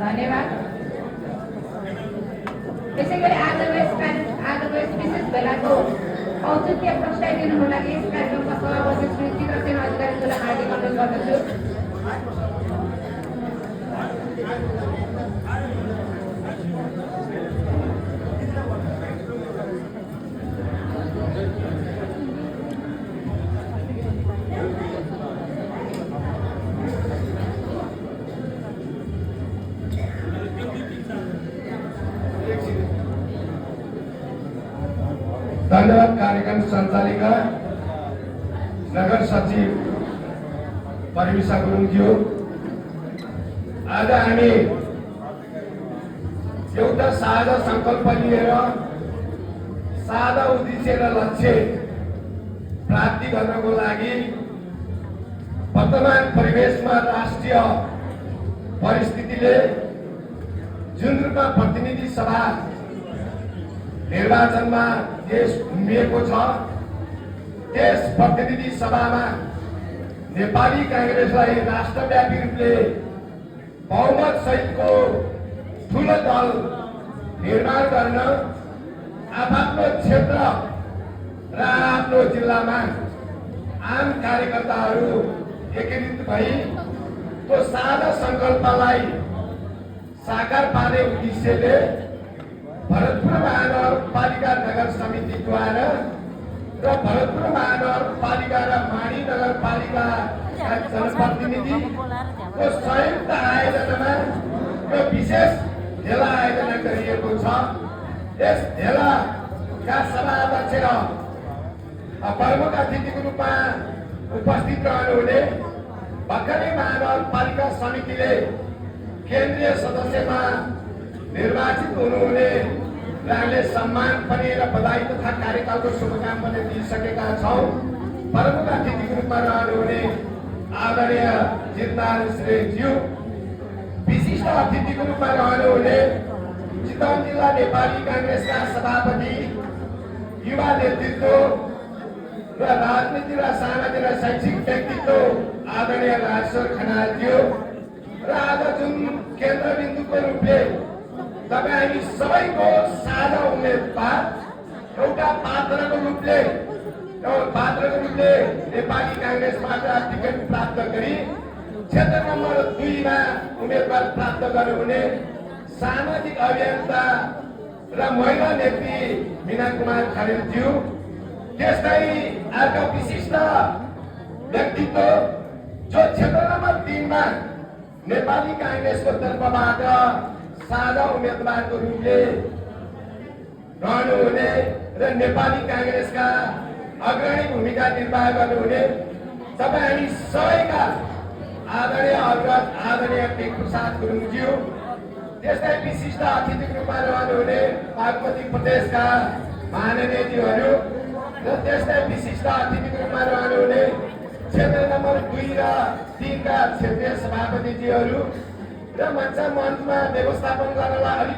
धन्यवाद। त्यसैगरी आजको यस विशेष भेलाको औचित्य प्रस्ताइदिनुको लागि यस कार्यक्रमका सभापति श्री चित्रसेन अधिकारीज्यूलाई हार्दिक अनुरोध गर्दछु। धन्यवाद कार्यक्रम सञ्चालिका नगर सचिव परिमिसा गुरुङज्यू। आज हामी एउटा साझा संकल्प लिएर साझा उद्देश्य र लक्ष्य प्राप्ति गर्नको लागि वर्तमान परिवेशमा राष्ट्रिय परिस्थितिले जुन रूपमा प्रतिनिधि सभा निर्वाचनमा देश घुमिएको छ, त्यस प्रतिनिधि सभामा नेपाली कांग्रेसलाई राष्ट्रव्यापी रूपले बहुमत सहितको ठूलो दल निर्माण गर्न आफ्नो क्षेत्र र आफ्नो जिल्लामा आम कार्यकर्ताहरू एकीकृत भई त्यो साझा संकल्पलाई साकार पार्ने उद्देश्यले भरतपुर महानगरपालिका नगर समितिद्वारा र भरतपुर महानगरपालिका र माडी नगरपालिका जनप्रतिनिधिको संयुक्त आयोजनामा यो विशेष भेला आयोजना गरिएको छ। यस भेलाका सभाध्यक्ष र प्रमुख अतिथिको रूपमा उपस्थित रहनुहुने भर्खरै महानगरपालिका समितिले केन्द्रीय सदस्यमा निर्वाचित हुनुहुने उहाँले सम्मान पनि र बधाई तथा कार्यकालको शुभकामना दिइसकेका छौँ। प्रमुख अतिथिको रूपमा रहनुहुने आदरणीय जितनारायण श्रेष्ठज्यू, विशिष्ट अतिथिको रूपमा रहनुहुने चितवन जिल्ला नेपाली कांग्रेसका सभापति, युवा नेतृत्व र राजनीति र सामाजिक र शैक्षिक व्यक्तित्व आदरणीय राजेश्वर खनालज्यू र आज जुन केन्द्रबिन्दुको रूपले तपाईँ सबैको साझा उम्मेदवार एउटा पात्रको रूपले नेपाली कांग्रेसबाट टिकट प्राप्त गरी क्षेत्र नम्बर 2 मा उम्मेदवार प्राप्त गर्नुहुने सामाजिक अभियन्ता र महिला नेत्री मीना कुमार खरेलज्यू, त्यस्तै अर्का विशिष्ट व्यक्तित्व जो क्षेत्र नम्बर 3 मा नेपाली कांग्रेसको तर्फबाट साझा उम्मेदवारको रूपले रहनुहुने र नेपाली कांग्रेसका अग्रणी भूमिका निर्वाह गर्नुहुने तपाईँ हामी सबैका आदरणीय अग्रज आदरणीय टेकप्रसाद गुरुङज्यू, त्यस्तै विशिष्ट अतिथिको रूपमा रहनुहुने बागमती प्रदेशका महानगरज्यूहरू र त्यस्तै विशिष्ट अतिथिको रूपमा रहनुहुने क्षेत्र नम्बर 2 र 3 का क्षेत्रीय सभापतिज्यूहरू र मञ्चमा व्यवस्थापन गर्नलाई